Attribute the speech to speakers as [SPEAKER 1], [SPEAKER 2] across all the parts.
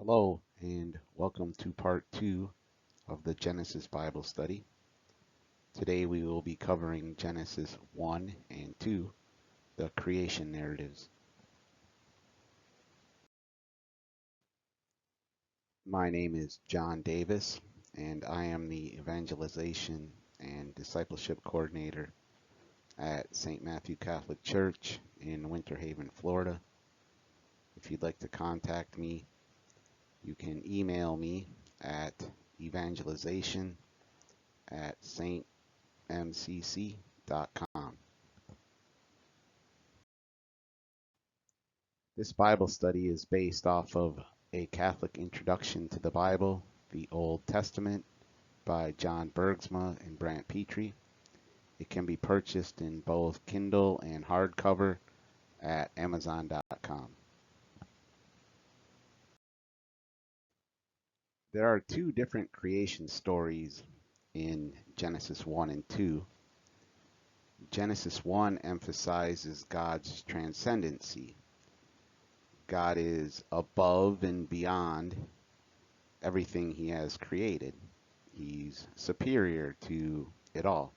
[SPEAKER 1] Hello, and welcome to part 2 of the Genesis Bible study. Today we will be covering Genesis 1 and 2, the creation narratives. My name is John Davis, and I am the Evangelization and Discipleship Coordinator at St. Matthew Catholic Church in Winter Haven, Florida. If you'd like to contact me, you can email me at evangelization@stmcc.com. This Bible study is based off of A Catholic Introduction to the Bible, the Old Testament, by John Bergsma and Brant Petrie. It can be purchased in both Kindle and hardcover at Amazon.com. There are two different creation stories in Genesis 1 and 2. Genesis 1 emphasizes God's transcendency. God is above and beyond everything he has created. He's superior to it all.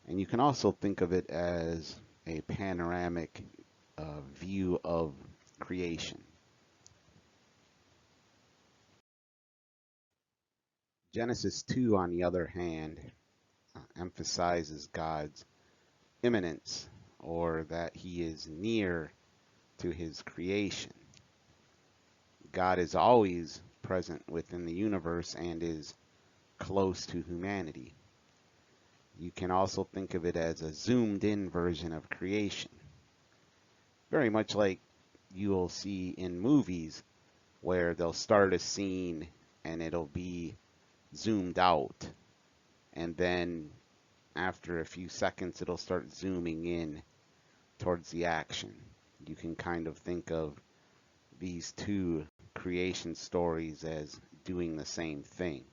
[SPEAKER 1] And you can also think of it as a panoramic view of creation. Genesis 2, on the other hand, emphasizes God's immanence, or that he is near to his creation. God is always present within the universe and is close to humanity. You can also think of it as a zoomed in version of creation. Very much like you'll see in movies where they'll start a scene and it'll be zoomed out, and then after a few seconds it'll start zooming in towards the action. You can kind of think of these two creation stories as doing the same thing.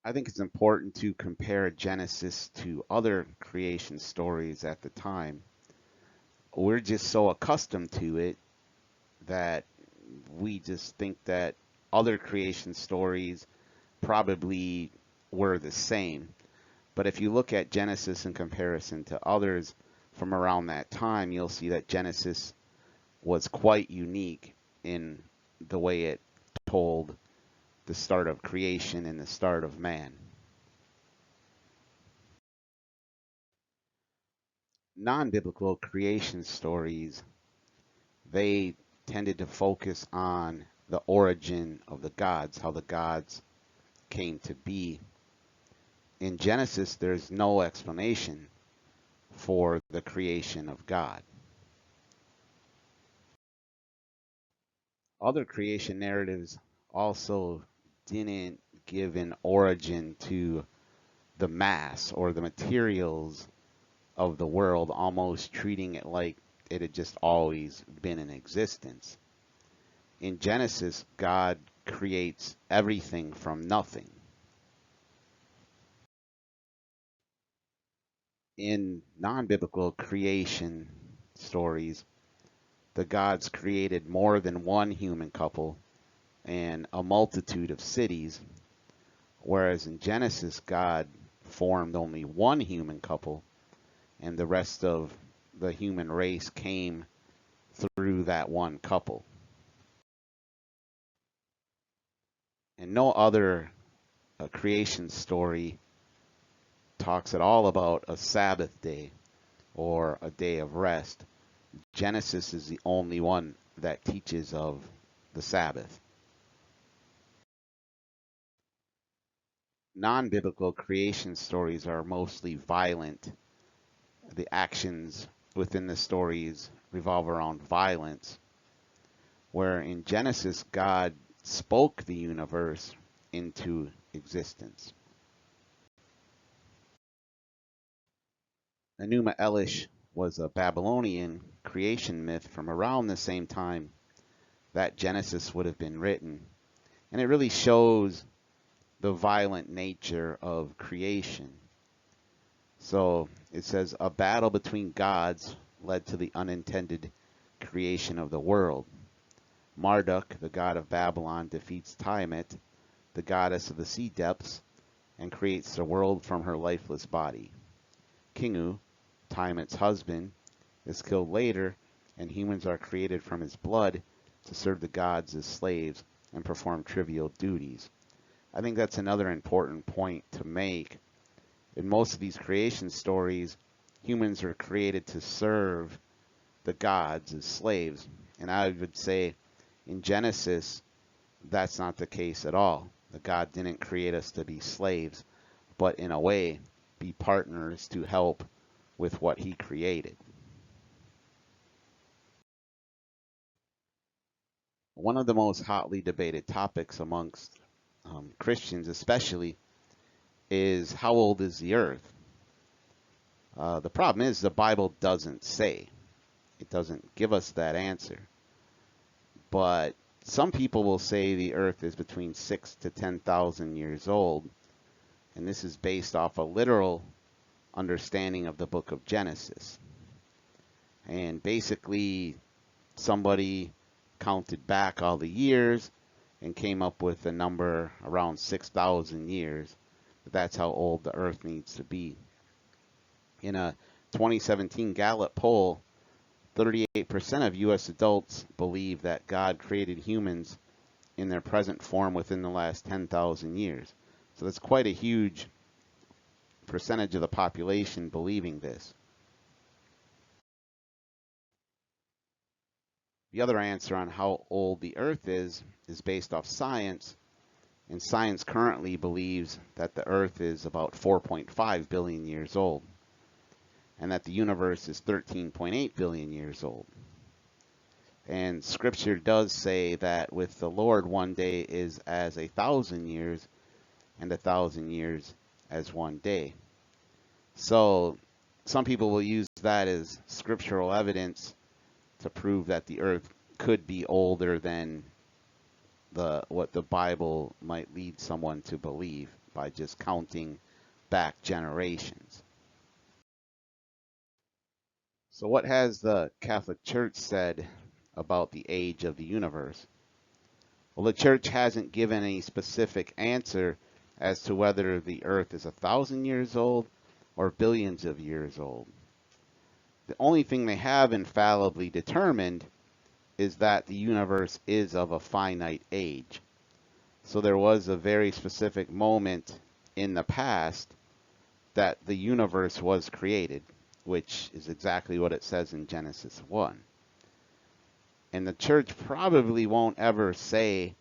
[SPEAKER 1] I think it's important to compare Genesis to other creation stories at the time. We're just so accustomed to it that we just think that other creation stories probably were the same. But if you look at Genesis in comparison to others from around that time, you'll see that Genesis was quite unique in the way it told the start of creation and the start of man. Non-biblical creation stories, they tended to focus on the origin of the gods, how the gods came to be. In Genesis, there's no explanation for the creation of God. Other creation narratives also didn't give an origin to the mass or the materials of the world, almost treating it like it had just always been in existence. In Genesis, God creates everything from nothing. In non-biblical creation stories, the gods created more than one human couple and a multitude of cities, whereas in Genesis, God formed only one human couple, and the rest of the human race came through that one couple. And no other creation story talks at all about a Sabbath day or a day of rest. Genesis is the only one that teaches of the Sabbath. Non-biblical creation stories are mostly violent. The actions within the stories revolve around violence, where in Genesis, God spoke the universe into existence. Enuma Elish was a Babylonian creation myth from around the same time that Genesis would have been written. And it really shows the violent nature of creation. So it says, a battle between gods led to the unintended creation of the world. Marduk, the god of Babylon, defeats Tiamat, the goddess of the sea depths, and creates the world from her lifeless body. Kingu, Tiamat's husband, is killed later, and humans are created from his blood to serve the gods as slaves and perform trivial duties. I think that's another important point to make. In most of these creation stories, humans are created to serve the gods as slaves. And I would say in Genesis, that's not the case at all. The God didn't create us to be slaves, but in a way, be partners to help with what he created. One of the most hotly debated topics amongst Christians especially is how old is the earth? The problem is the Bible doesn't say. It doesn't give us that answer. But some people will say the earth is between 6 to 10,000 years old, and this is based off a literal understanding of the book of Genesis. And basically, somebody counted back all the years and came up with a number around 6,000 years. That's how old the earth needs to be. In a 2017 Gallup poll, 38% of U.S. adults believe that God created humans in their present form within the last 10,000 years. So that's quite a huge percentage of the population believing this. The other answer on how old the Earth is based off science, and science currently believes that the Earth is about 4.5 billion years old, and that the universe is 13.8 billion years old. And Scripture does say that with the Lord 1 day is as 1,000 years, and 1,000 years as 1 day. So some people will use that as scriptural evidence to prove that the earth could be older than what the Bible might lead someone to believe by just counting back generations. So what has the Catholic Church said about the age of the universe? Well, the Church hasn't given any specific answer as to whether the earth is 1,000 years old or billions of years old. The only thing they have infallibly determined is that the universe is of a finite age. So there was a very specific moment in the past that the universe was created, which is exactly what it says in Genesis 1. And the church probably won't ever say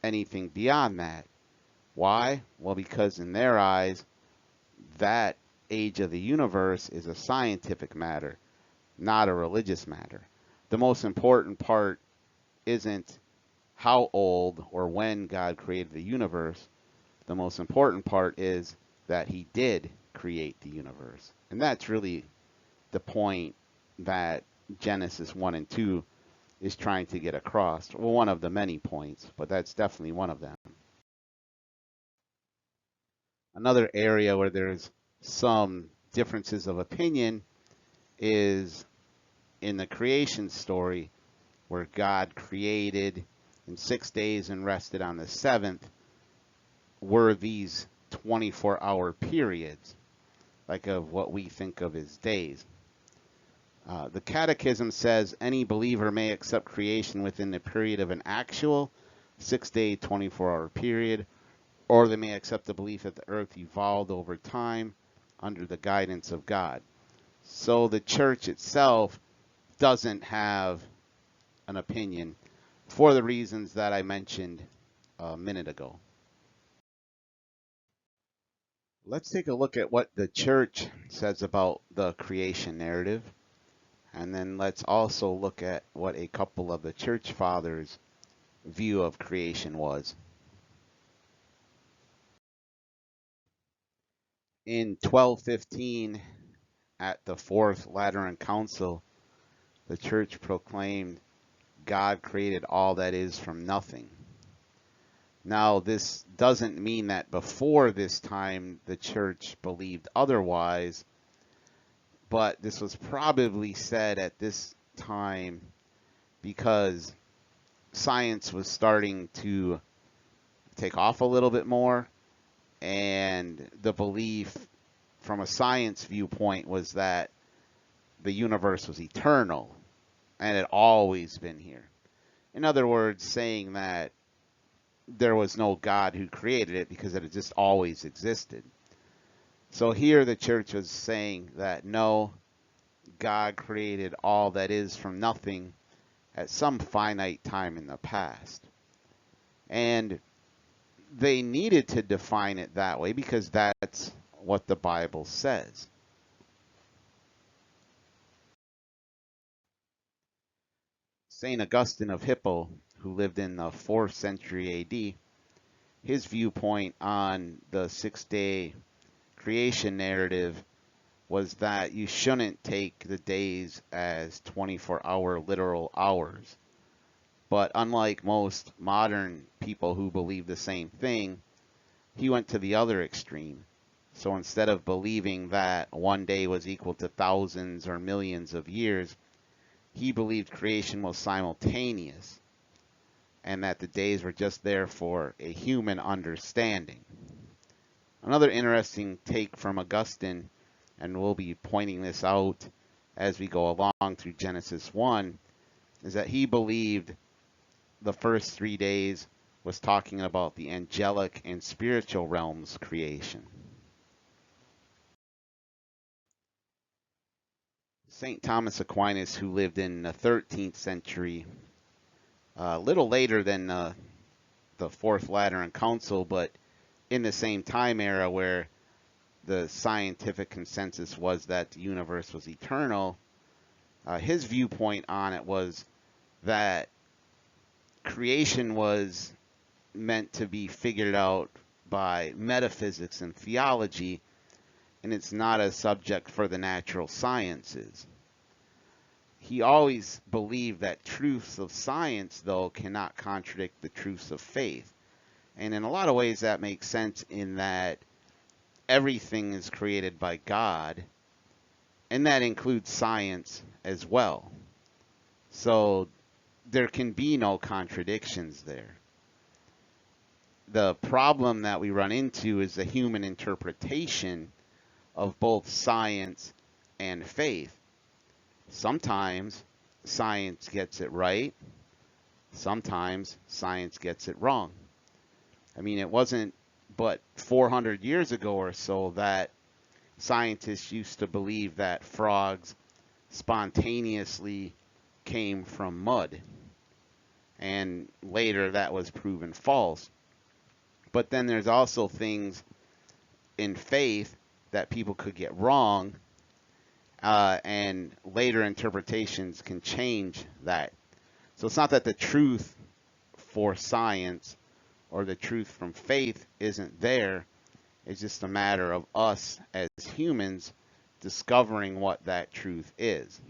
[SPEAKER 1] anything beyond that. Why? Well, because in their eyes, that age of the universe is a scientific matter, not a religious matter. The most important part isn't how old or when God created the universe. The most important part is that he did create the universe. And that's really the point that Genesis 1 and 2 is trying to get across. Well, one of the many points, but that's definitely one of them. Another area where there's some differences of opinion is in the creation story, where God created in 6 days and rested on the seventh. Were these 24-hour periods, like of what we think of as days? The Catechism says any believer may accept creation within the period of an actual 6-day, 24-hour period, or they may accept the belief that the earth evolved over time under the guidance of God. So the church itself doesn't have an opinion for the reasons that I mentioned a minute ago. Let's take a look at what the church says about the creation narrative, and then let's also look at what a couple of the church fathers' view of creation was. In 1215, at the Fourth Lateran Council, the church proclaimed God created all that is from nothing. Now, this doesn't mean that before this time the church believed otherwise, but this was probably said at this time because science was starting to take off a little bit more, and the belief from a science viewpoint was that the universe was eternal and had always been here. In other words, saying that there was no God who created it because it had just always existed. So here the church was saying that no, God created all that is from nothing at some finite time in the past. And they needed to define it that way because that's what the Bible says. St. Augustine of Hippo, who lived in the 4th century AD, his viewpoint on the 6-day creation narrative was that you shouldn't take the days as 24-hour literal hours. But unlike most modern people who believe the same thing, he went to the other extreme. So instead of believing that one day was equal to thousands or millions of years, he believed creation was simultaneous and that the days were just there for a human understanding. Another interesting take from Augustine, and we'll be pointing this out as we go along through Genesis 1, is that he believed the first 3 days was talking about the angelic and spiritual realms creation. St. Thomas Aquinas, who lived in the 13th century, a little later than the Fourth Lateran Council, but in the same time era where the scientific consensus was that the universe was eternal, his viewpoint on it was that creation was meant to be figured out by metaphysics and theology, and it's not a subject for the natural sciences. He always believed that truths of science, though, cannot contradict the truths of faith. And in a lot of ways that makes sense in that everything is created by God, and that includes science as well. So there can be no contradictions there. The problem that we run into is the human interpretation of both science and faith. Sometimes science gets it right, sometimes science gets it wrong. I mean, it wasn't but 400 years ago or so that scientists used to believe that frogs spontaneously came from mud. And later that was proven false. But then there's also things in faith that people could get wrong, and later interpretations can change that. So it's not that the truth for science or the truth from faith isn't there. It's just a matter of us as humans discovering what that truth is.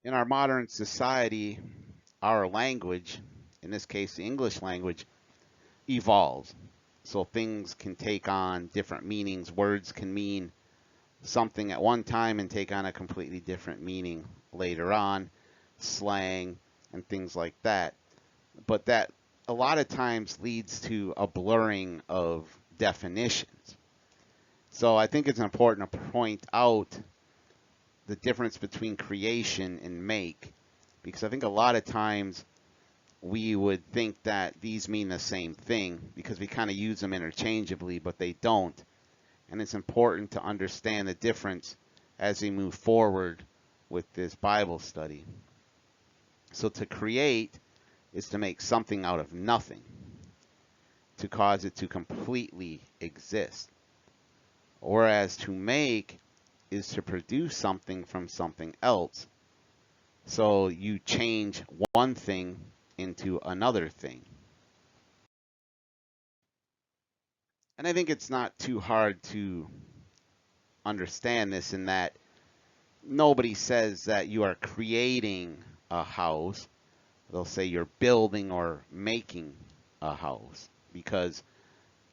[SPEAKER 1] In our modern society, our language, in this case the English language, evolves. So things can take on different meanings. Words can mean something at one time and take on a completely different meaning later on, slang and things like that. But that a lot of times leads to a blurring of definitions. So I think it's important to point out the difference between creation and make, because I think a lot of times we would think that these mean the same thing because we kind of use them interchangeably, but they don't. And it's important to understand the difference as we move forward with this Bible study. So to create is to make something out of nothing, to cause it to completely exist. Whereas to make is to produce something from something else. So you change one thing into another thing. And I think it's not too hard to understand this in that nobody says that you are creating a house. They'll say you're building or making a house because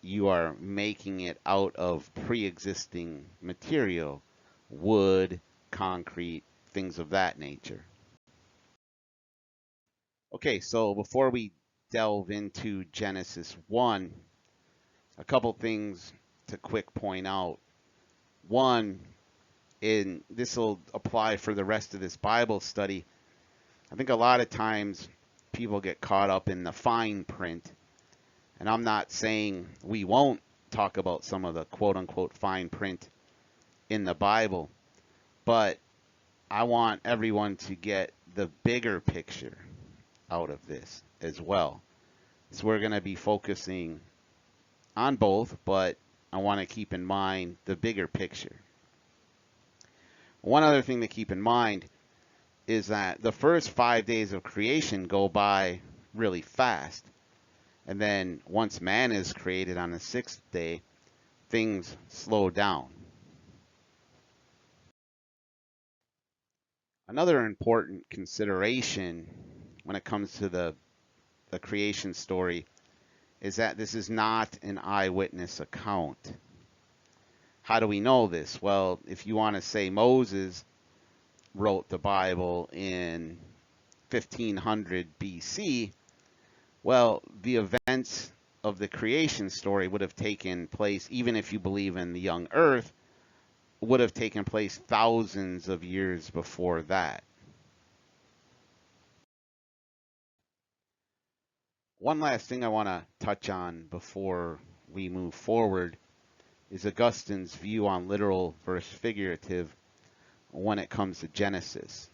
[SPEAKER 1] you are making it out of pre-existing material, wood, concrete, things of that nature. Okay, so before we delve into Genesis 1, a couple things to quick point out. One, and this will apply for the rest of this Bible study, I think a lot of times people get caught up in the fine print, and I'm not saying we won't talk about some of the quote-unquote fine print in the Bible, but I want everyone to get the bigger picture out of this as well. So we're going to be focusing on both, but I want to keep in mind the bigger picture. One other thing to keep in mind is that the first 5 days of creation go by really fast. And then once man is created on the sixth day, things slow down. Another important consideration when it comes to the creation story is that this is not an eyewitness account. How do we know this? Well, if you want to say Moses wrote the Bible in 1500 BC, well, the events of the creation story would have taken place, even if you believe in the young earth, would have taken place thousands of years before that. One last thing I want to touch on before we move forward is Augustine's view on literal versus figurative when it comes to Genesis.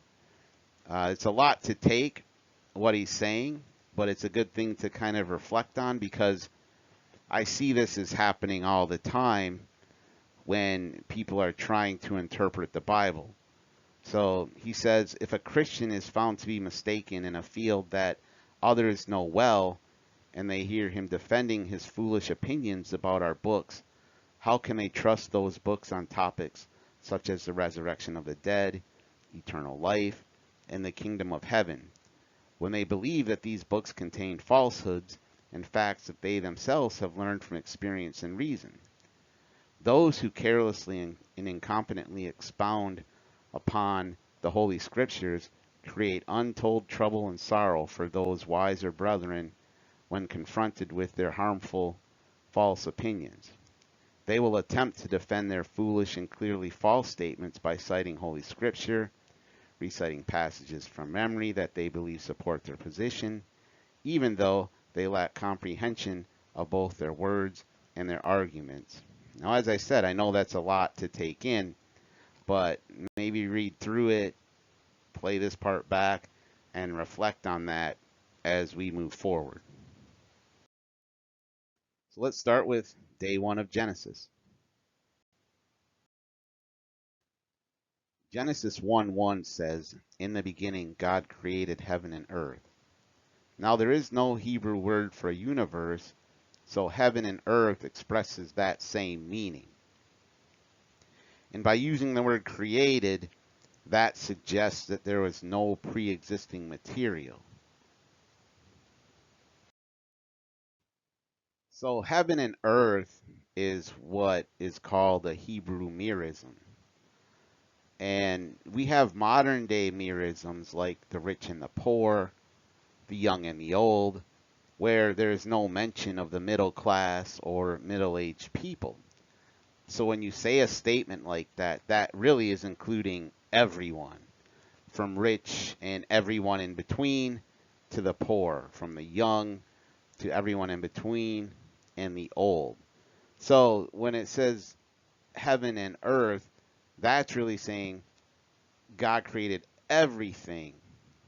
[SPEAKER 1] It's a lot to take what he's saying, but it's a good thing to kind of reflect on, because I see this as happening all the time when people are trying to interpret the Bible. So he says, if a Christian is found to be mistaken in a field that others know well, and they hear him defending his foolish opinions about our books, how can they trust those books on topics such as the resurrection of the dead, eternal life, and the kingdom of heaven, when they believe that these books contain falsehoods and facts that they themselves have learned from experience and reason? Those who carelessly and incompetently expound upon the Holy Scriptures create untold trouble and sorrow for those wiser brethren when confronted with their harmful, false opinions. They will attempt to defend their foolish and clearly false statements by citing Holy Scripture, reciting passages from memory that they believe support their position, even though they lack comprehension of both their words and their arguments. Now, as I said, I know that's a lot to take in, but maybe read through it, play this part back, and reflect on that as we move forward. So let's start with day 1 of Genesis. Genesis 1:1 says, "In the beginning God created heaven and earth." Now there is no Hebrew word for universe, so heaven and earth expresses that same meaning. And by using the word created, that suggests that there was no pre-existing material. So heaven and earth is what is called a Hebrew merism. And we have modern day merisms like the rich and the poor, the young and the old, where there is no mention of the middle class or middle-aged people. So when you say a statement like that, that really is including everyone, from rich and everyone in between to the poor, from the young to everyone in between and the old. So when it says heaven and earth, that's really saying God created everything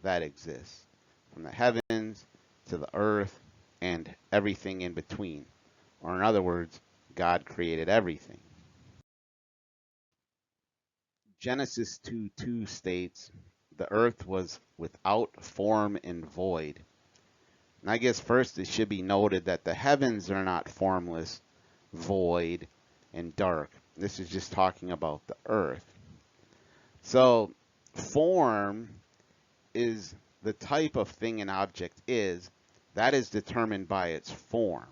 [SPEAKER 1] that exists, from the heavens to the earth and everything in between. Or in other words, God created everything. Genesis 2:2 states, "The earth was without form and void." And I guess first it should be noted that the heavens are not formless, void, and dark. This is just talking about the earth. So form is the type of thing an object is that is determined by its form.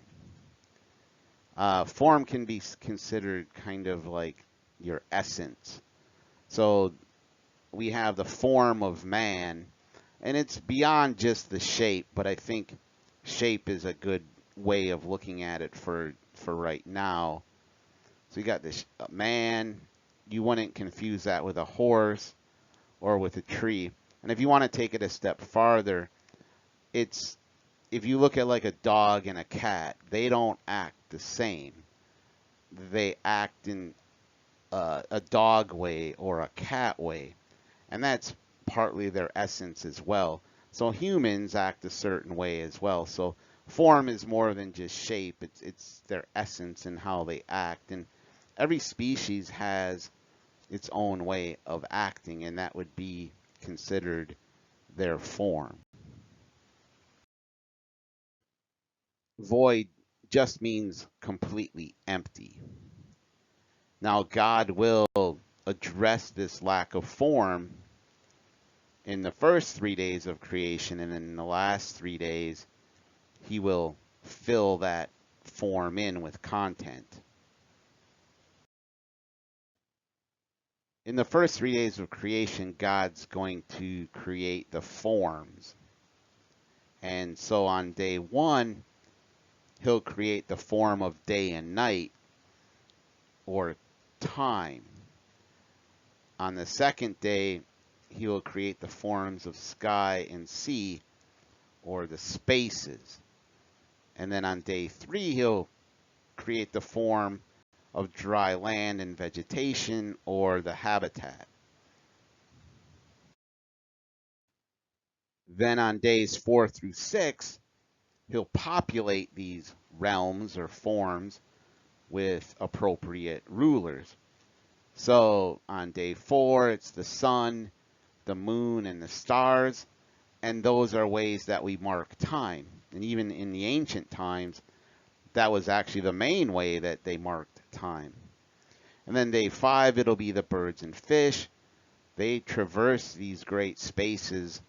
[SPEAKER 1] Form can be considered kind of like your essence. So we have the form of man, and it's beyond just the shape, but I think shape is a good way of looking at it for right now. So you got this man. You wouldn't confuse that with a horse or with a tree. And if you want to take it a step farther, it's if you look at like a dog and a cat, they don't act the same. They act in a dog way or a cat way, and that's partly their essence as well. So humans act a certain way as well. So form is more than just shape. It's their essence and how they act. And every species has its own way of acting, and that would be considered their form. Void just means completely empty. Now, God will address this lack of form in the first 3 days of creation, and in the last 3 days, He will fill that form in with content. In the first 3 days of creation, God's going to create the forms. And so on day one, He'll create the form of day and night or time. On the second day, He will create the forms of sky and sea or the spaces. And then on day three, He'll create the form of dry land and vegetation or the habitat. Then on days 4 through 6, He'll populate these realms or forms with appropriate rulers. So on day 4, it's the sun, the moon, and the stars, and those are ways that we mark time. And even in the ancient times, that was actually the main way that they marked time. And then day 5, it'll be the birds and fish. They traverse these great spaces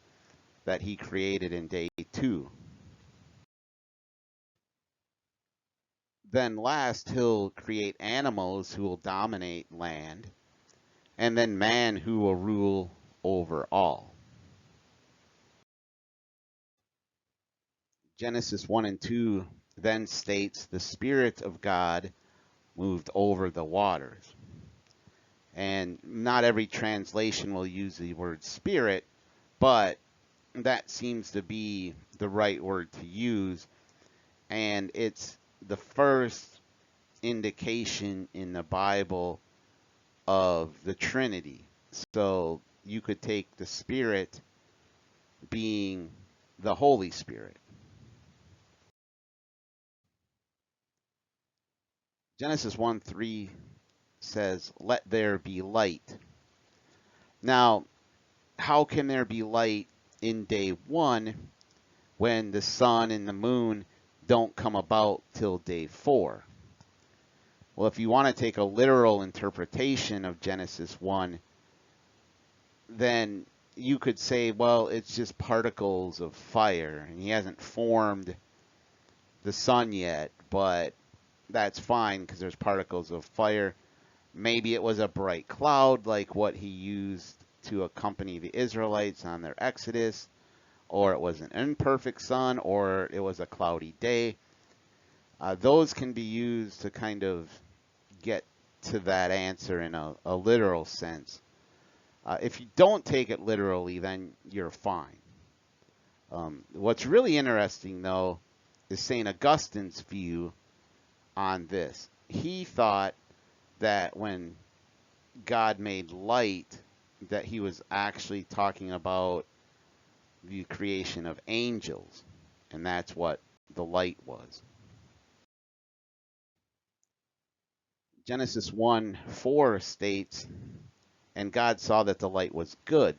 [SPEAKER 1] that He created in day 2. Then last, He'll create animals who will dominate land, and then man who will rule over all. Genesis 1 and 2 then states the Spirit of God moved over the waters. And not every translation will use the word spirit, but that seems to be the right word to use. And it's the first indication in the Bible of the Trinity. So you could take the Spirit being the Holy Spirit. Genesis 1:3 says, "Let there be light." Now, how can there be light in day 1 when the sun and the moon don't come about till day 4? Well, if you want to take a literal interpretation of Genesis 1, then you could say, well, it's just particles of fire, and He hasn't formed the sun yet, but that's fine because there's particles of fire. Maybe it was a bright cloud like what He used to accompany the Israelites on their Exodus, or it was an imperfect sun, or it was a cloudy day. Those can be used to kind of get to that answer in a literal sense. If you don't take it literally, then you're fine. What's really interesting, though, is St. Augustine's view on this. He thought that when God made light, that He was actually talking about the creation of angels, and that's what the light was. Genesis 1:4 states, "And God saw that the light was good."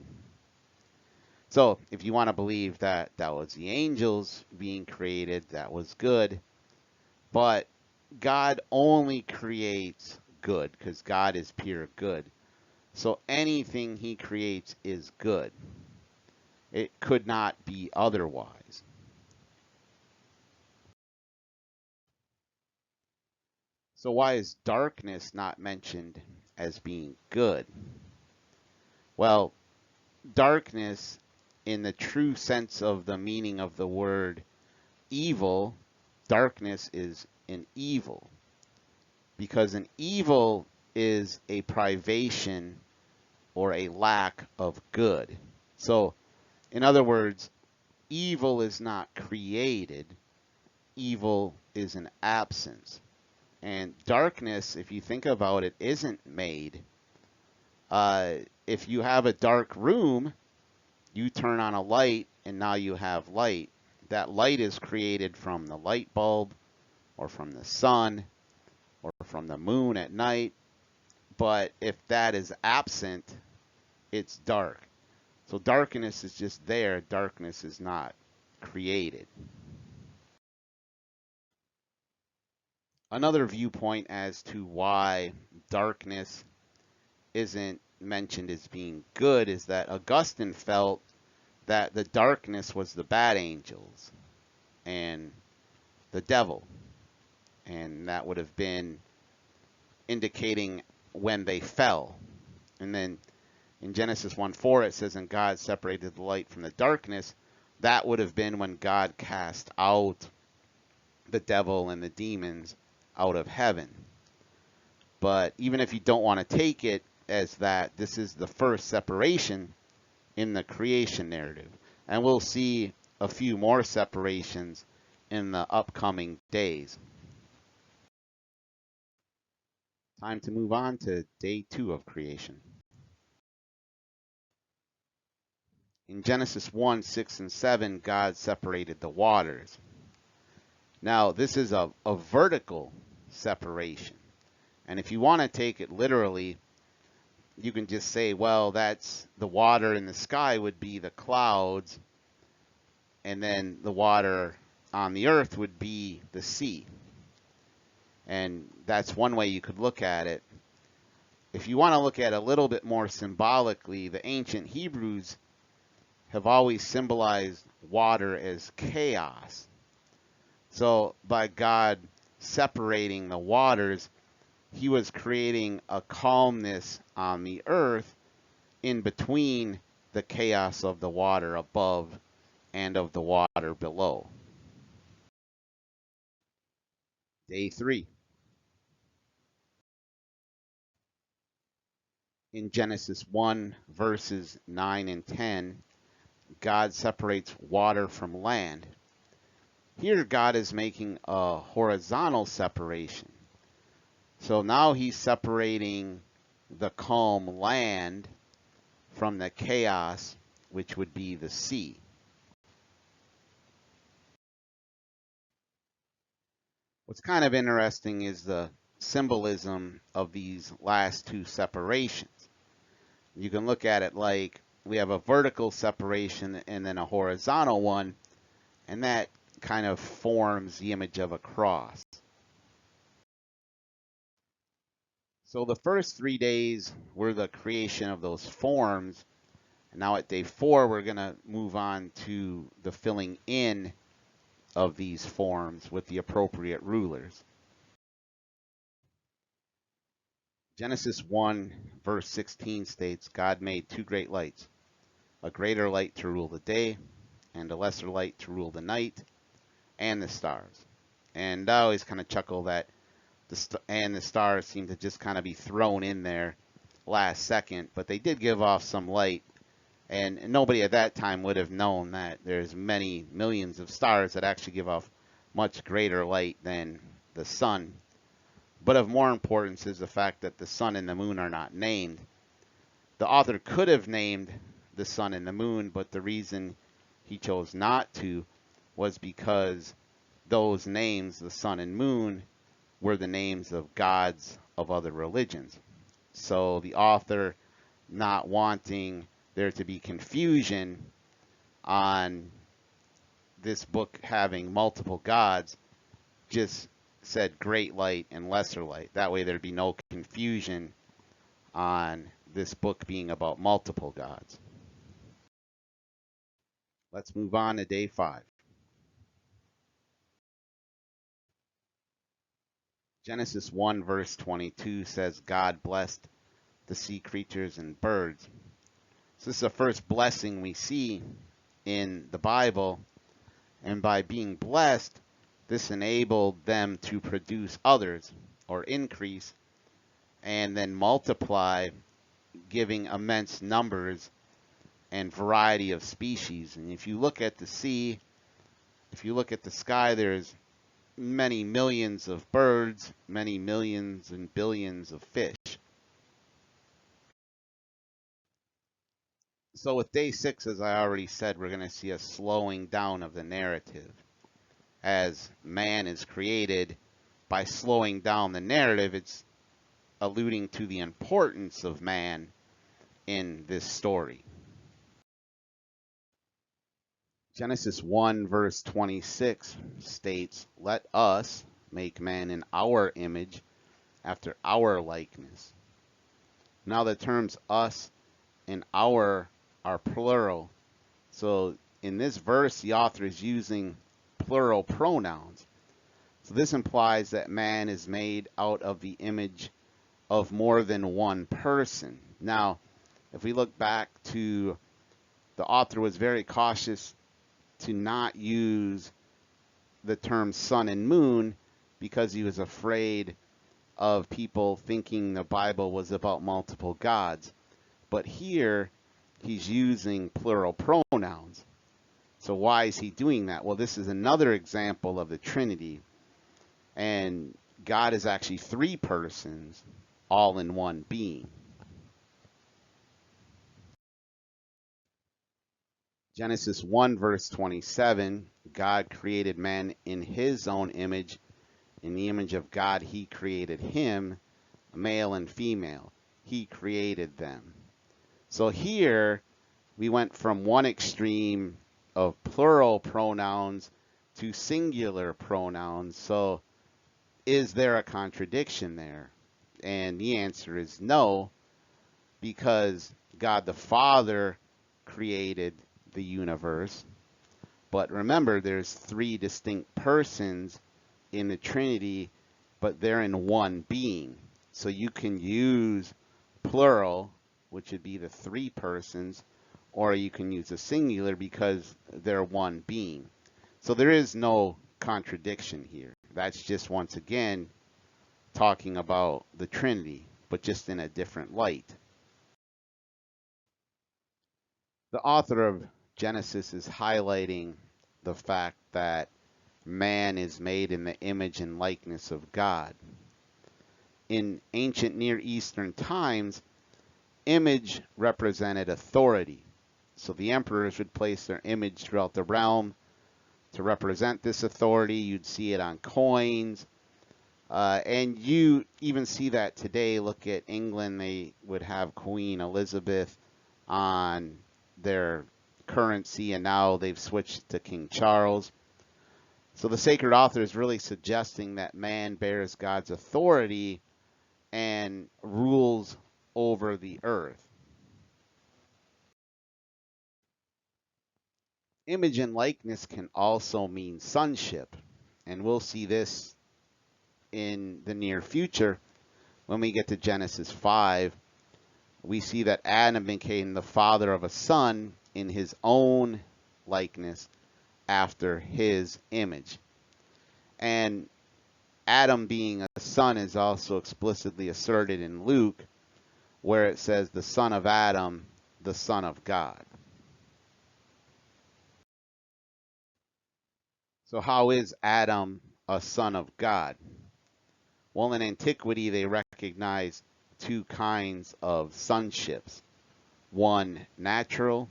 [SPEAKER 1] So if you want to believe that that was the angels being created, that was good. But God only creates good because God is pure good. So anything He creates is good. It could not be otherwise. So why is darkness not mentioned as being good? Well, darkness, in the true sense of the meaning of the word evil, darkness is an evil, because an evil is a privation or a lack of good. So, in other words, evil is not created, evil is an absence. And darkness, if you think about it, isn't made. If you have a dark room, you turn on a light and now you have light. That light is created from the light bulb or from the sun or from the moon at night. But if that is absent, it's dark. So darkness is just there. Darkness is not created. Another viewpoint as to why darkness isn't mentioned as being good is that Augustine felt that the darkness was the bad angels and the devil. And that would have been indicating when they fell. And then in Genesis 1:4 it says, and God separated the light from the darkness. That would have been when God cast out the devil and the demons out of heaven. But even if you don't want to take it as that, this is the first separation in the creation narrative. And we'll see a few more separations in the upcoming days. Time to move on to day 2 of creation. In Genesis 1, 6, and 7, God separated the waters. Now, this is a vertical separation. And if you want to take it literally, you can just say, well, that's the water in the sky would be the clouds, and then the water on the earth would be the sea. And that's one way you could look at it. If you want to look at it a little bit more symbolically, the ancient Hebrews have always symbolized water as chaos. So by God separating the waters, he was creating a calmness on the earth in between the chaos of the water above and of the water below. Day 3. In Genesis 1, verses 9 and 10, God separates water from land. Here, God is making a horizontal separation. So now he's separating the calm land from the chaos, which would be the sea. What's kind of interesting is the symbolism of these last two separations. You can look at it like we have a vertical separation and then a horizontal one, and that kind of forms the image of a cross. So the first 3 days were the creation of those forms. And now at day 4, we're going to move on to the filling in of these forms with the appropriate rulers. Genesis 1, verse 16 states, God made 2 great lights, a greater light to rule the day, and a lesser light to rule the night, and the stars. And I always kind of chuckle that the stars seem to just kind of be thrown in there last second, but they did give off some light, and nobody at that time would have known that there's many millions of stars that actually give off much greater light than the sun. But of more importance is the fact that the sun and the moon are not named. The author could have named the sun and the moon, but the reason he chose not to was because those names, the sun and moon, were the names of gods of other religions. So the author, not wanting there to be confusion on this book having multiple gods, just said great light and lesser light. That way there'd be no confusion on this book being about multiple gods. Let's move on to day 5. Genesis 1 verse 22 says God blessed the sea creatures and birds. So this is the first blessing we see in the Bible, and by being blessed, this enabled them to produce others, or increase, and then multiply, giving immense numbers and variety of species. And if you look at the sea, if you look at the sky, there's many millions of birds, many millions and billions of fish. So with day 6, as I already said, we're going to see a slowing down of the narrative. As man is created, by slowing down the narrative, it's alluding to the importance of man in this story. Genesis 1 verse 26 states, "Let us make man in our image, after our likeness." Now the terms us and our are plural. So in this verse, the author is using plural pronouns. So this implies that man is made out of the image of more than one person. Now, if we look back to, the author was very cautious to not use the term sun and moon because he was afraid of people thinking the Bible was about multiple gods. But here, he's using plural pronouns. So why is he doing that? Well, this is another example of the Trinity. And God is actually 3 persons, all in one being. Genesis 1 verse 27, God created man in his own image. In the image of God, he created him, male and female. He created them. So here, we went from one extreme of plural pronouns to singular pronouns. So is there a contradiction there? And the answer is no, because God the Father created the universe. But remember, there's 3 distinct persons in the Trinity, but they're in one being. So you can use plural, which would be the 3 persons, or you can use a singular because they're one being. So there is no contradiction here. That's just, once again, talking about the Trinity, but just in a different light. The author of Genesis is highlighting the fact that man is made in the image and likeness of God. In ancient Near Eastern times, image represented authority. So the emperors would place their image throughout the realm to represent this authority. You'd see it on coins. And you even see that today. Look at England. They would have Queen Elizabeth on their currency, and now they've switched to King Charles. So the sacred author is really suggesting that man bears God's authority and rules over the earth. Image and likeness can also mean sonship, and we'll see this in the near future. When we get to Genesis 5, we see that Adam became the father of a son in his own likeness, after his image. And Adam being a son is also explicitly asserted in Luke, where it says the son of Adam, the son of God. So how is Adam a son of God? Well, in antiquity, they recognized 2 kinds of sonships. One natural,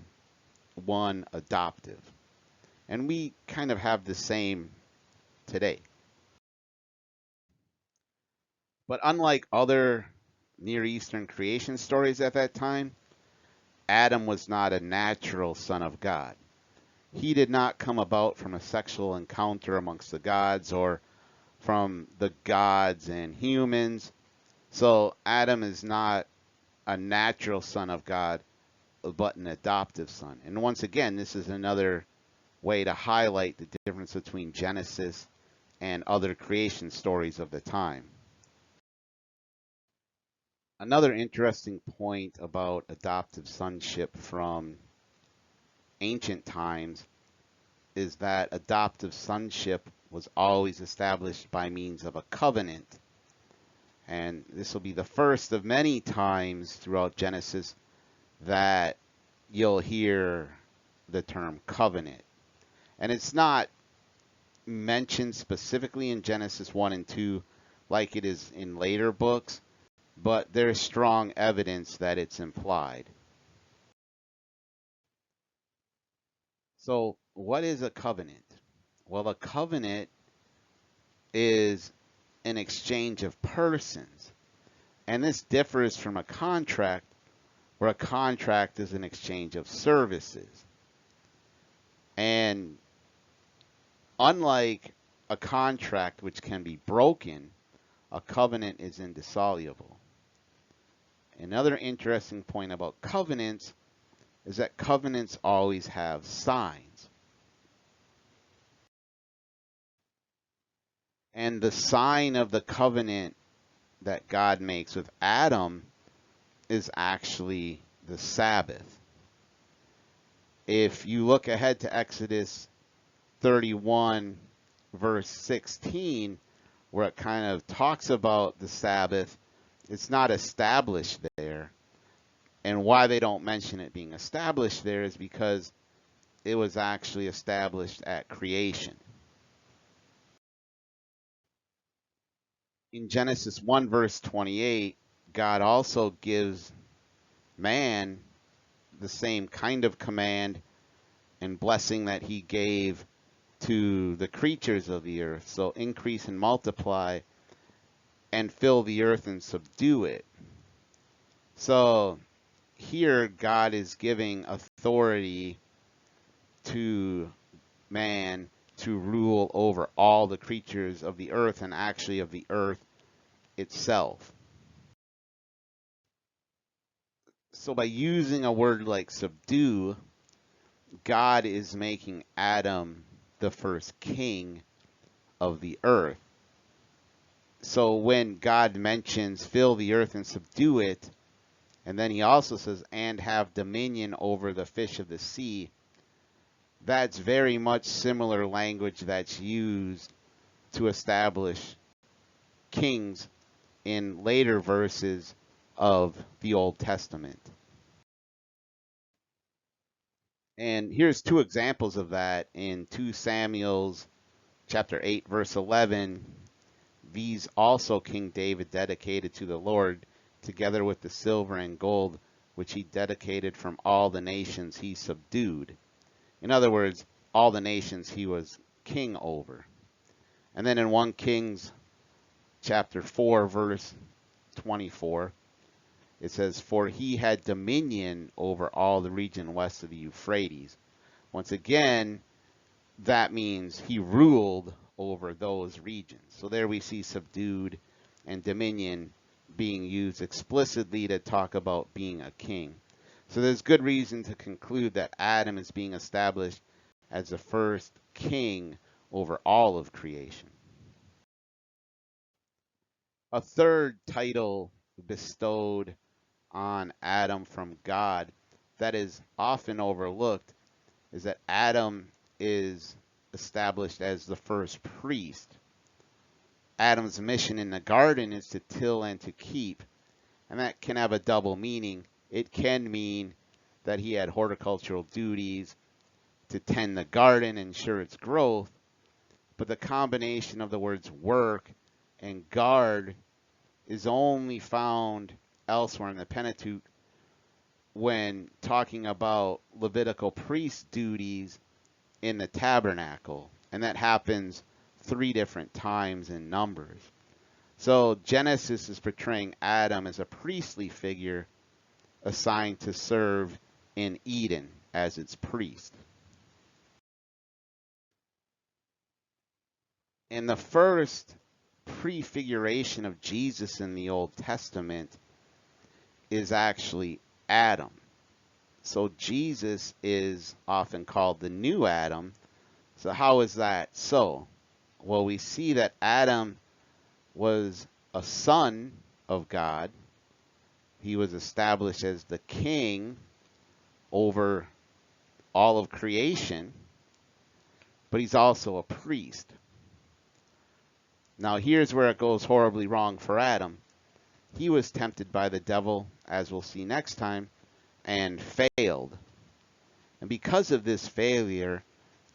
[SPEAKER 1] one adoptive. And we kind of have the same today. But unlike other Near Eastern creation stories at that time, Adam was not a natural son of God. He did not come about from a sexual encounter amongst the gods or from the gods and humans. So Adam is not a natural son of God, but an adoptive son. And once again, this is another way to highlight the difference between Genesis and other creation stories of the time. Another interesting point about adoptive sonship from ancient times is that adoptive sonship was always established by means of a covenant. And this will be the first of many times throughout Genesis that you'll hear the term covenant. And it's not mentioned specifically in Genesis 1 and 2 like it is in later books, but there's strong evidence that it's implied. So, what is a covenant? Well, a covenant is an exchange of persons. And this differs from a contract, where a contract is an exchange of services. And unlike a contract which can be broken, a covenant is indissoluble. Another interesting point about covenants is that covenants always have signs. And the sign of the covenant that God makes with Adam is actually the Sabbath. If you look ahead to Exodus 31, verse 16, where it kind of talks about the Sabbath, it's not established there. And why they don't mention it being established there is because it was actually established at creation. In Genesis 1, verse 28, God also gives man the same kind of command and blessing that he gave to the creatures of the earth. So increase and multiply and fill the earth and subdue it. So here God is giving authority to man to rule over all the creatures of the earth and actually of the earth itself. So by using a word like subdue, God is making Adam the first king of the earth. So when God mentions fill the earth and subdue it, and then he also says and have dominion over the fish of the sea, that's very much similar language that's used to establish kings in later verses of the Old Testament. And here's two examples of that in 2 Samuel's chapter 8, verse 11. These also King David dedicated to the Lord, together with the silver and gold, which he dedicated from all the nations he subdued. In other words, all the nations he was king over. And then in 1 Kings chapter 4, verse 24, it says, for he had dominion over all the region west of the Euphrates. Once again, that means he ruled over those regions. So there we see subdued and dominion being used explicitly to talk about being a king. So there's good reason to conclude that Adam is being established as the first king over all of creation. A third title bestowed on Adam from God that is often overlooked is that Adam is established as the first priest. Adam's mission in the garden is to till and to keep, and that can have a double meaning. It can mean that he had horticultural duties to tend the garden, ensure its growth, but the combination of the words work and guard is only found elsewhere in the Pentateuch when talking about Levitical priest duties in the tabernacle, and that happens 3 different times in Numbers. So Genesis is portraying Adam as a priestly figure assigned to serve in Eden as its priest. And the first prefiguration of Jesus in the Old Testament is actually Adam. So Jesus is often called the new Adam. So how is that so? Well, we see that Adam was a son of God, He was established as the king over all of creation, but he's also a priest. Now, here's where it goes horribly wrong for Adam. He was tempted by the devil, as we'll see next time, and failed. And because of this failure,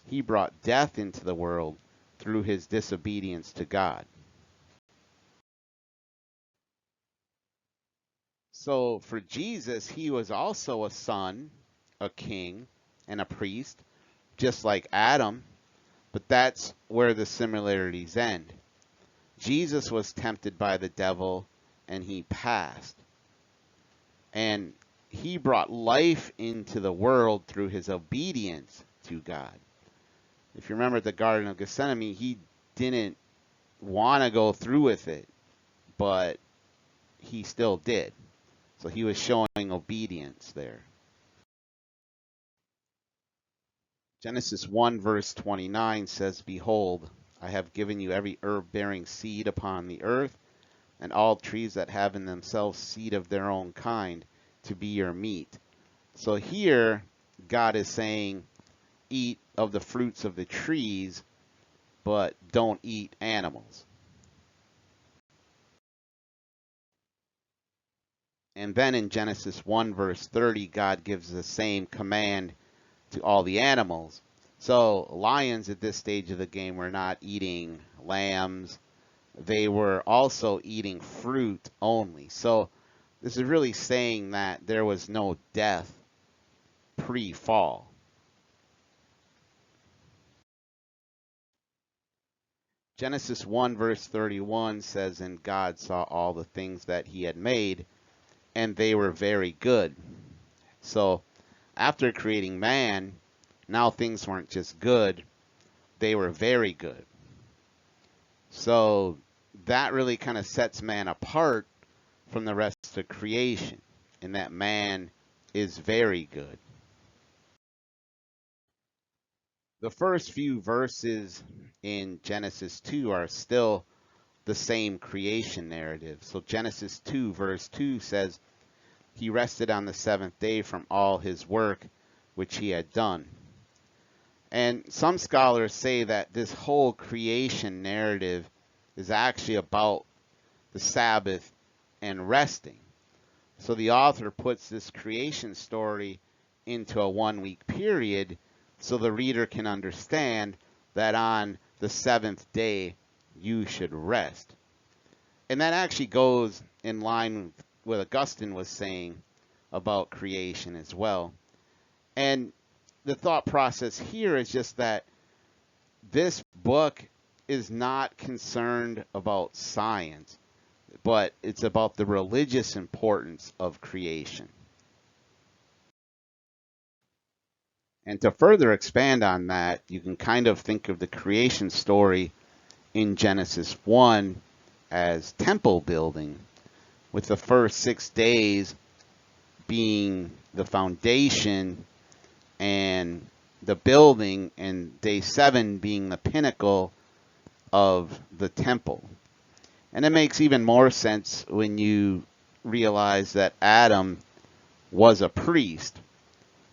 [SPEAKER 1] he brought death into the world through his disobedience to God. So for Jesus, he was also a son, a king, and a priest, just like Adam, but that's where the similarities end. Jesus was tempted by the devil and he passed. And he brought life into the world through his obedience to God. If you remember the Garden of Gethsemane, he didn't want to go through with it, but he still did. So he was showing obedience there. Genesis 1 verse 29 says, "Behold, I have given you every herb bearing seed upon the earth, and all trees that have in themselves seed of their own kind, to be your meat." So here, God is saying, eat of the fruits of the trees, but don't eat animals. And then in Genesis 1 verse 30, God gives the same command to all the animals. So lions at this stage of the game were not eating lambs. They were also eating fruit only. So this is really saying that there was no death pre-fall. Genesis 1 verse 31 says, "And God saw all the things that he had made, and they were very good." So after creating man, now things weren't just good, they were very good. So that really kind of sets man apart from the rest of creation, in that man is very good. The first few verses in Genesis 2 are still the same creation narrative. So Genesis 2 verse 2 says, "He rested on the seventh day from all his work which he had done." And some scholars say that this whole creation narrative is actually about the Sabbath and resting. So the author puts this creation story into a 1 week period so the reader can understand that on the seventh day you should rest. And that actually goes in line with what Augustine was saying about creation as well. And the thought process here is just that this book is not concerned about science, but it's about the religious importance of creation. And to further expand on that, you can kind of think of the creation story in Genesis 1 as temple building, with the first 6 days being the foundation and the building, and day 7 being the pinnacle of the temple. And it makes even more sense when you realize that Adam was a priest,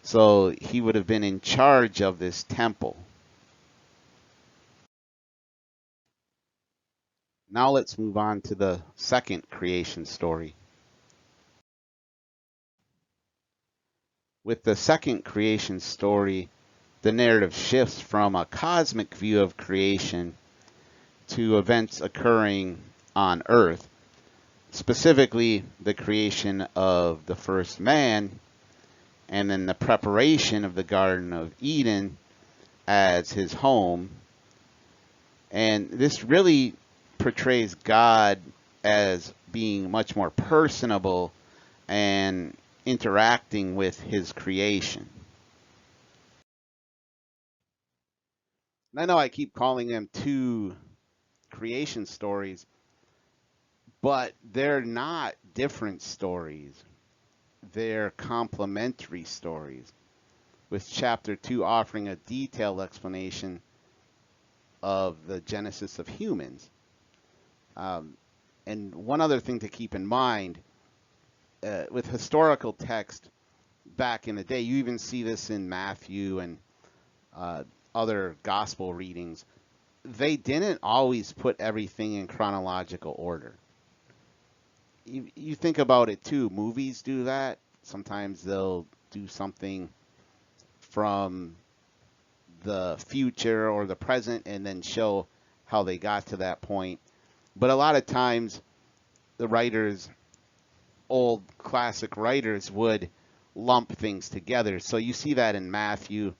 [SPEAKER 1] so he would have been in charge of this temple. Now let's move on to the second creation story. With the second creation story, the narrative shifts from a cosmic view of creation to events occurring on Earth, specifically the creation of the first man and then the preparation of the Garden of Eden as his home. And this really portrays God as being much more personable and interacting with his creation. And I know I keep calling them two creation stories, but they're not different stories. They're complementary stories, with chapter 2 offering a detailed explanation of the genesis of humans. And one other thing to keep in mind, with historical text back in the day, you even see this in Matthew and uh, other gospel readings. They didn't always put everything in chronological order. You think about it too. Movies do that. Sometimes they'll do something from the future or the present and then show how they got to that point. But a lot of times, the writers, old classic writers, would lump things together. So you see that in Matthew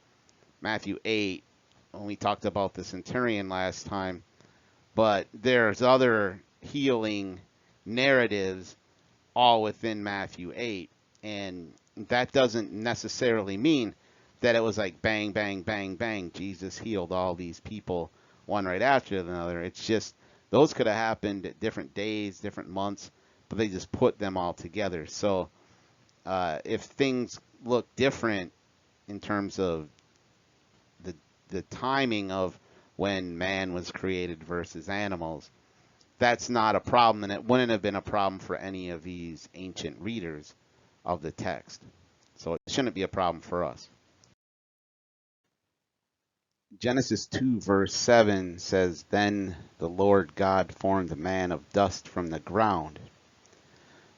[SPEAKER 1] 8, when we talked about the centurion last time. But there's other healing narratives all within Matthew 8. And that doesn't necessarily mean that it was like bang, bang, bang, bang. Jesus healed all these people one right after another. It's just those could have happened at different days, different months, but they just put them all together. So if things look different in terms of the the timing of when man was created versus animals, that's not a problem, and it wouldn't have been a problem for any of these ancient readers of the text. So it shouldn't be a problem for us. Genesis 2, verse 7 says, "Then the Lord God formed man of dust from the ground."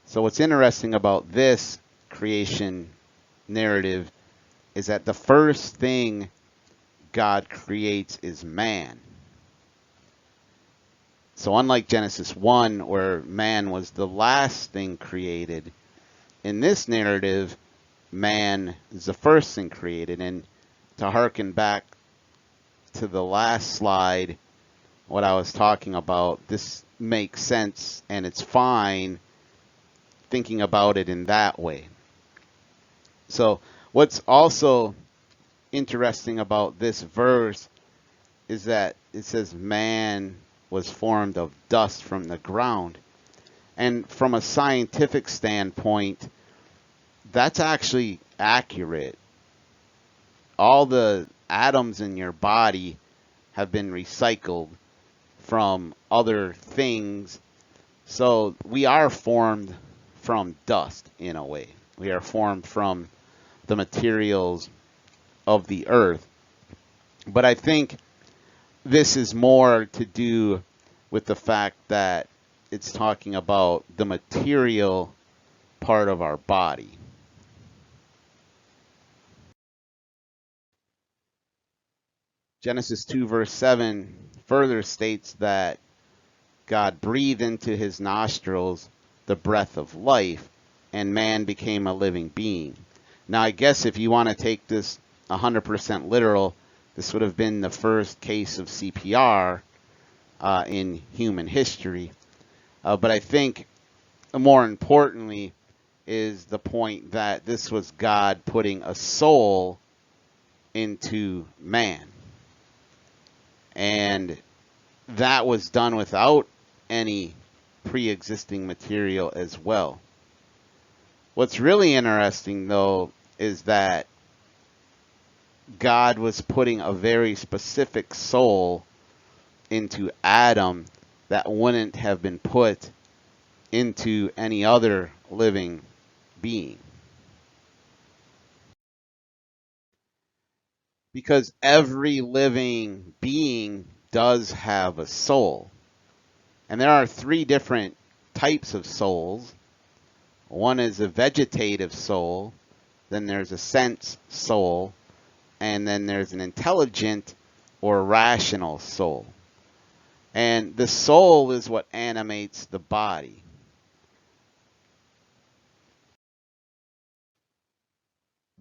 [SPEAKER 1] So what's interesting about this creation narrative is that the first thing God creates is man. So unlike Genesis 1, where man was the last thing created, in this narrative, man is the first thing created. And to harken back to the last slide, what I was talking about, this makes sense and it's fine thinking about it in that way. So what's also interesting about this verse is that it says man was formed of dust from the ground. And from a scientific standpoint, that's actually accurate. All the atoms in your body have been recycled from other things. So we are formed from dust in a way. We are formed from the materials of the earth. But I think this is more to do with the fact that it's talking about the material part of our body. Genesis 2, verse 7 further states that God breathed into his nostrils the breath of life, and man became a living being. Now, I guess if you want to take this 100% literal, this would have been the first case of CPR in human history. But I think more importantly is the point that this was God putting a soul into man. And that was done without any pre-existing material as well. What's really interesting, though, is that God was putting a very specific soul into Adam that wouldn't have been put into any other living being. Because every living being does have a soul. And there are three different types of souls. One is a vegetative soul, then there's a sense soul, and then there's an intelligent or rational soul. And the soul is what animates the body.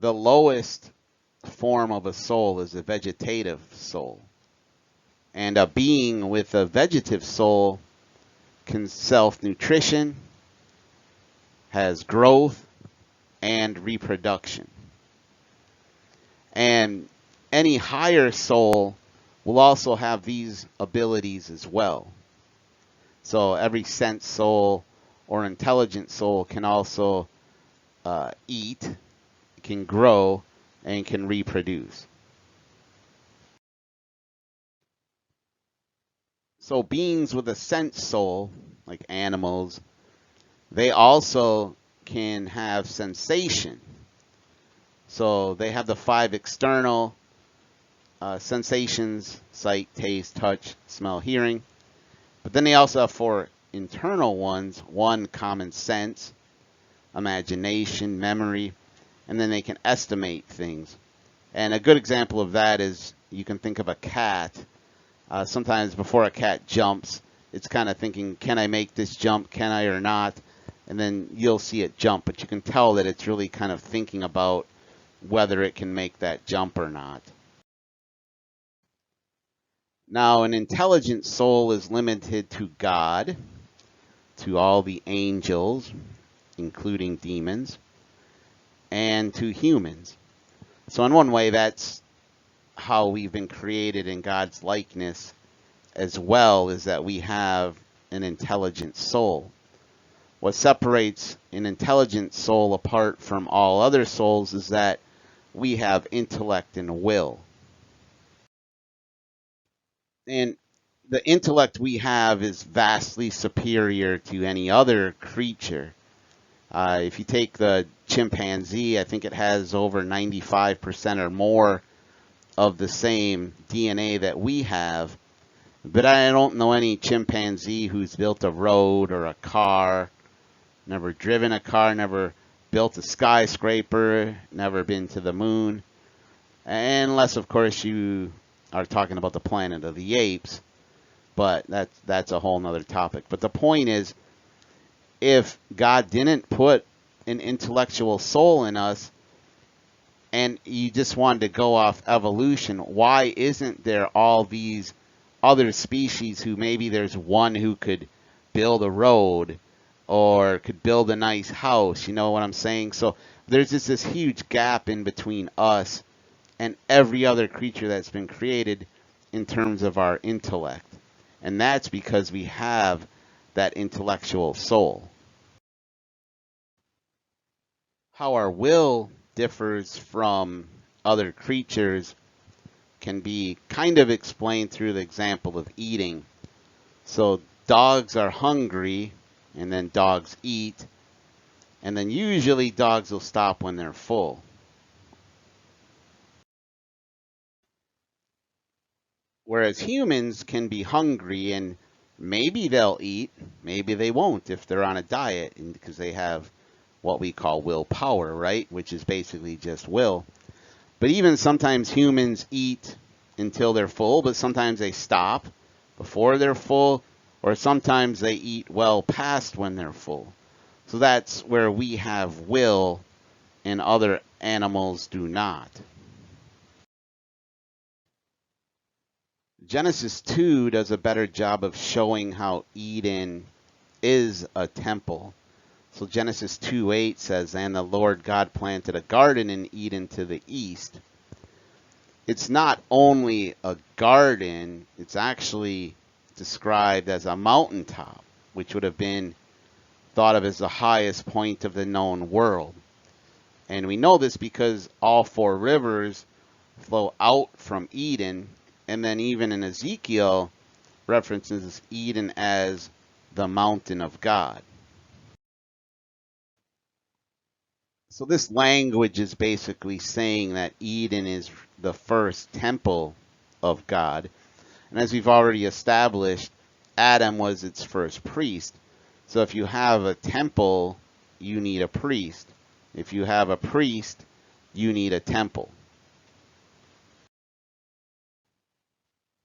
[SPEAKER 1] The lowest form of a soul is a vegetative soul. And a being with a vegetative soul can self-nutrition, has growth, and reproduction. And any higher soul will also have these abilities as well. So every sense soul or intelligent soul can also eat, can grow, and can reproduce. So beings with a sense soul, like animals, they also can have sensation. So they have the 5 external sensations: sight, taste, touch, smell, hearing. But then they also have 4 internal ones: 1, common sense, imagination, memory, and then they can estimate things. And a good example of that is, you can think of a cat. Sometimes before a cat jumps, it's kind of thinking, can I make this jump, can I or not? And then you'll see it jump, but you can tell that it's really kind of thinking about whether it can make that jump or not. Now, an intelligent soul is limited to God, to all the angels, including demons, and to humans. So in one way, that's how we've been created in God's likeness as well, is that we have an intelligent soul. What separates an intelligent soul apart from all other souls is that we have intellect and will. And the intellect we have is vastly superior to any other creature. If you take the chimpanzee, I think it has over 95% or more of the same DNA that we have. But I don't know any chimpanzee who's built a road or a car, never driven a car, never built a skyscraper, never been to the moon. Unless, of course, you are talking about the Planet of the Apes. But that's a whole nother topic. But the point is, if God didn't put an intellectual soul in us, and you just wanted to go off evolution, why isn't there all these other species who maybe there's one who could build a road or could build a nice house? You know what I'm saying? So there's just this huge gap in between us and every other creature that's been created in terms of our intellect. And that's because we have that intellectual soul. How our will differs from other creatures can be kind of explained through the example of eating. So dogs are hungry, and then dogs eat, and then usually dogs will stop when they're full. Whereas humans can be hungry, and maybe they'll eat, maybe they won't if they're on a diet, and because they have what we call willpower, right? Which is basically just will. But even sometimes humans eat until they're full, but sometimes they stop before they're full, or sometimes they eat well past when they're full. So that's where we have will and other animals do not. Genesis 2 does a better job of showing how Eden is a temple. So Genesis 2:8 says, and the Lord God planted a garden in Eden to the east. It's not only a garden, it's actually described as a mountaintop, which would have been thought of as the highest point of the known world. And we know this because all 4 rivers flow out from Eden, and then even in Ezekiel references Eden as the mountain of God. So this language is basically saying that Eden is the first temple of God. And as we've already established, Adam was its first priest. So if you have a temple, you need a priest. If you have a priest, you need a temple.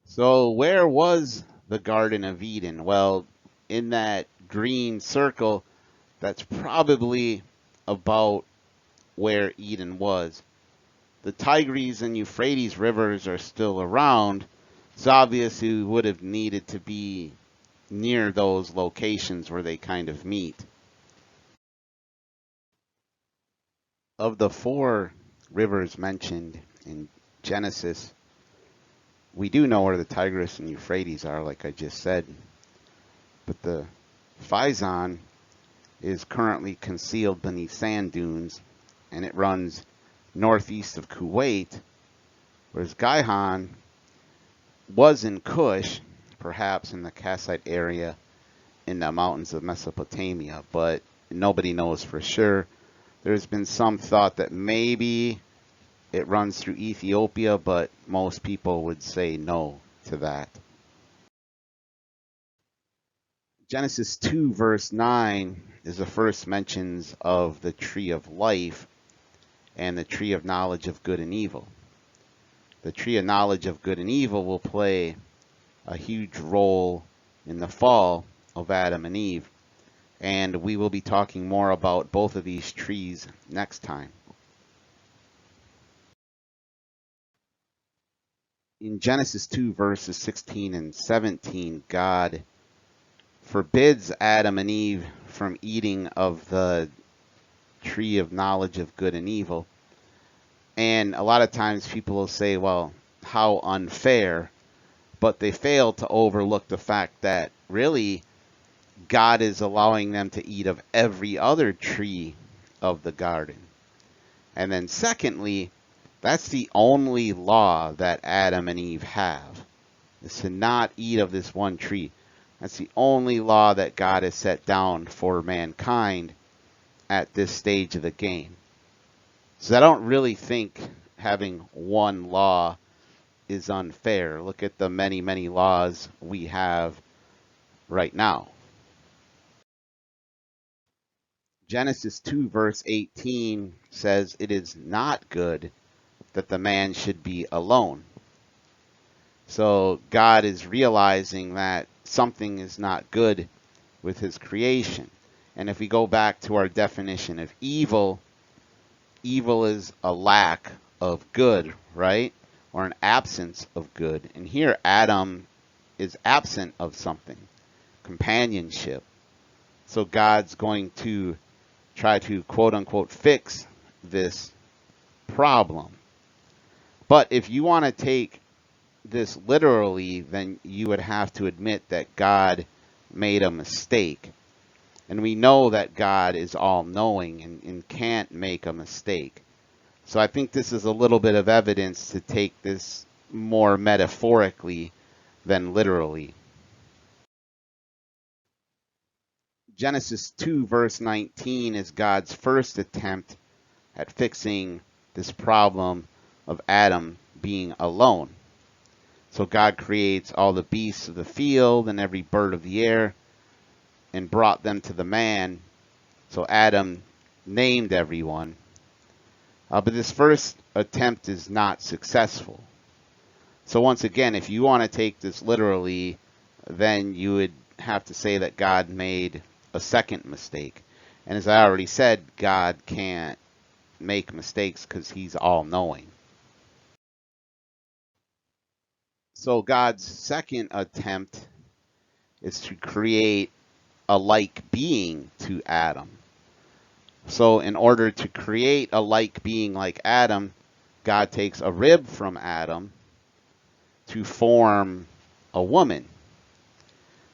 [SPEAKER 1] So where was the Garden of Eden? Well, in that green circle, that's probably about where Eden was. The Tigris and Euphrates rivers are still around. It's obvious who would have needed to be near those locations where they kind of meet. Of the 4 rivers mentioned in Genesis, we do know where the Tigris and Euphrates are, like I just said. But the Pison is currently concealed beneath sand dunes, and it runs northeast of Kuwait, whereas Gihon was in Kush, perhaps in the Kassite area in the mountains of Mesopotamia. But Nobody knows for sure. There's been some thought that maybe it runs through Ethiopia, but most people would say no to that. Genesis 2 verse 9 is the first mentions of the tree of life and the tree of knowledge of good and evil. The tree of knowledge of good and evil will play a huge role in the fall of Adam and Eve, and we will be talking more about both of these trees next time. In Genesis 2 verses 16 and 17, God forbids Adam and Eve from eating of the tree of knowledge of good and evil. And a lot of times people will say, well, how unfair, but they fail to overlook the fact that really God is allowing them to eat of every other tree of the garden. And then secondly, that's the only law that Adam and Eve have, is to not eat of this one tree. That's the only law that God has set down for mankind at this stage of the game. So I don't really think having one law is unfair. Look at the many, many laws we have right now. Genesis 2 verse 18 says, "It is not good that the man should be alone." So God is realizing that something is not good with his creation. And if we go back to our definition of evil, evil is a lack of good, right? Or an absence of good. And here Adam is absent of something, companionship. So God's going to try to quote unquote fix this problem. But if you want to take this literally, then you would have to admit that God made a mistake. And we know that God is all-knowing and can't make a mistake. So I think this is a little bit of evidence to take this more metaphorically than literally. Genesis 2 verse 19 is God's first attempt at fixing this problem of Adam being alone. So God creates all the beasts of the field and every bird of the air and brought them to the man. So Adam named everyone. But this first attempt is not successful. So once again, if you want to take this literally, then you would have to say that God made a second mistake. And as I already said, God can't make mistakes because he's all-knowing. So God's second attempt is to create a like being to Adam. So in order to create a like being like Adam, God takes a rib from Adam to form a woman.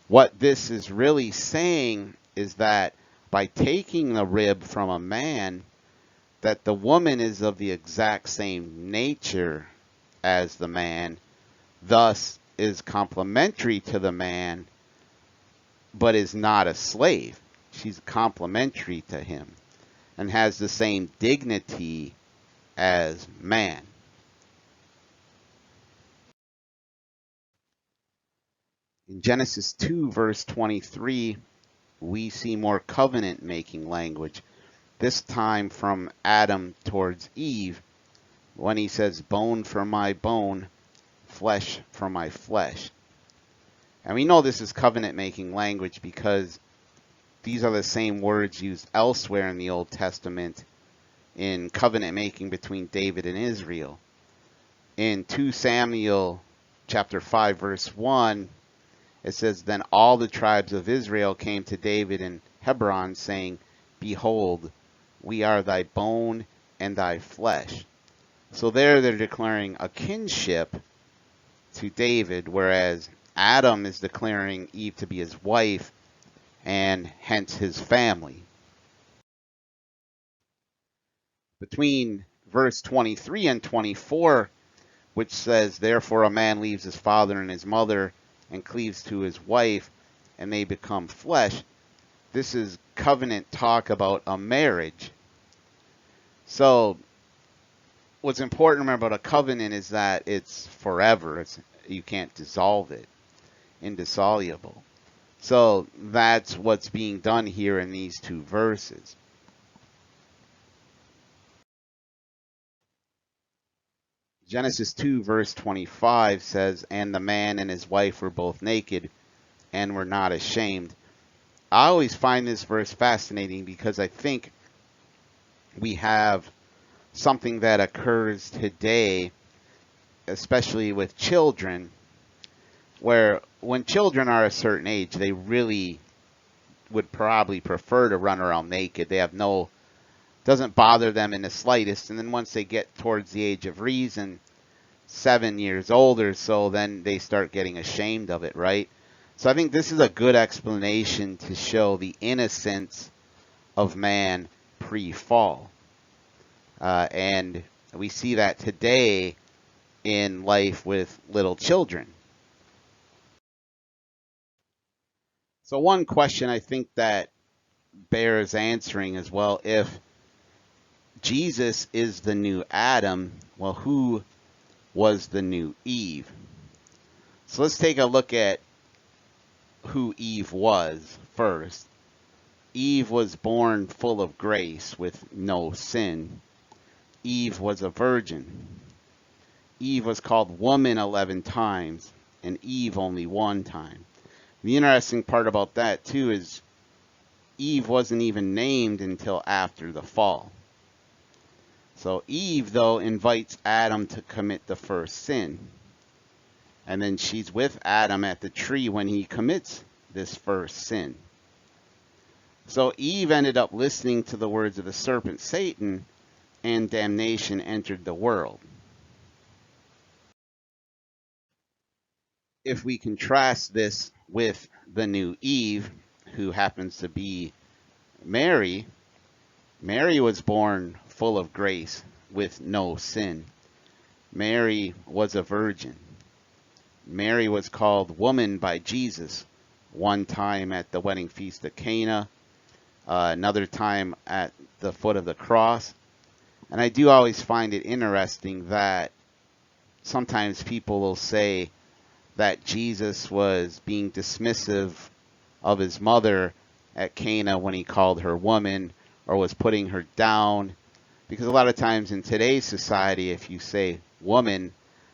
[SPEAKER 1] What this is really saying is that by taking the rib from a man, that the woman is of the exact same nature as the man, thus is complementary to the man, but is not a slave. She's complementary to him and has the same dignity as man. In Genesis 2 verse 23, we see more covenant making language, this time from Adam towards Eve, when he says, "Bone for my bone, flesh for my flesh." And we know this is covenant making language because these are the same words used elsewhere in the Old Testament in covenant making between David and Israel. In 2 Samuel chapter 5 verse 1, it says, "Then all the tribes of Israel came to David in Hebron, saying, Behold, we are thy bone and thy flesh." So there they're declaring a kinship to David, whereas Adam is declaring Eve to be his wife and hence his family. Between verse 23 and 24, which says, "Therefore a man leaves his father and his mother and cleaves to his wife, and they become flesh," this is covenant talk about a marriage. So what's important to remember about a covenant is that it's forever. You can't dissolve it, indissoluble. So that's what's being done here in these two verses. Genesis 2 verse 25 says, "And the man and his wife were both naked and were not ashamed." I always find this verse fascinating because I think we have something that occurs today, especially with children, where when children are a certain age, they really would probably prefer to run around naked. They have doesn't bother them in the slightest. And then once they get towards the age of reason, 7 years old or so, then they start getting ashamed of it, right? So I think this is a good explanation to show the innocence of man pre-fall. And we see that today in life with little children. So one question I think that bears answering as well, if Jesus is the new Adam, well, who was the new Eve? So let's take a look at who Eve was first. Eve was born full of grace with no sin. Eve was a virgin. Eve was called woman 11 times, and Eve only one time. The interesting part about that too is Eve wasn't even named until after the fall. So Eve, though, invites Adam to commit the first sin. And then she's with Adam at the tree when he commits this first sin. So Eve ended up listening to the words of the serpent Satan, and damnation entered the world. If we contrast this with the new Eve, who happens to be Mary, Mary was born full of grace with no sin. Mary was a virgin. Mary was called woman by Jesus, one time at the wedding feast of Cana, another time at the foot of the cross. And I do always find it interesting that sometimes people will say that Jesus was being dismissive of his mother at Cana when he called her woman, or was putting her down. Because a lot of times in today's society, if you say woman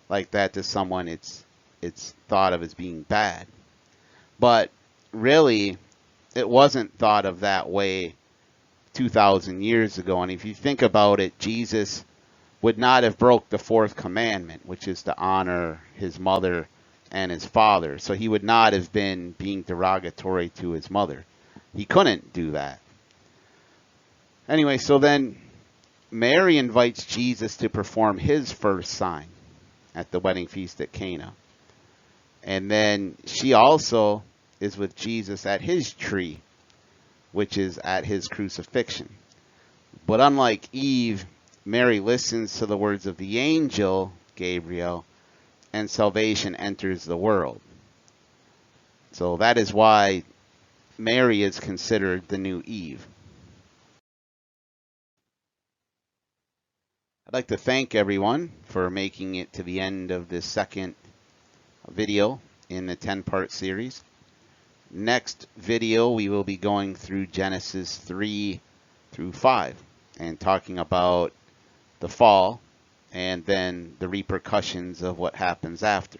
[SPEAKER 1] like that to someone, it's thought of as being bad. But really, it wasn't thought of that way 2,000 years ago. And if you think about it, Jesus would not have broke the fourth commandment, which is to honor his mother and his father. So he would not have been being derogatory to his mother. He couldn't do that. Anyway, so then Mary invites Jesus to perform his first sign at the wedding feast at Cana. And then she also is with Jesus at his tree, which is at his crucifixion. But unlike Eve, Mary listens to the words of the angel Gabriel, and salvation enters the world. So that is why Mary is considered the new Eve. I'd like to thank everyone for making it to the end of this second video in the 10-part series. Next video, we will be going through Genesis 3 through 5 and talking about the fall and then the repercussions of what happens after.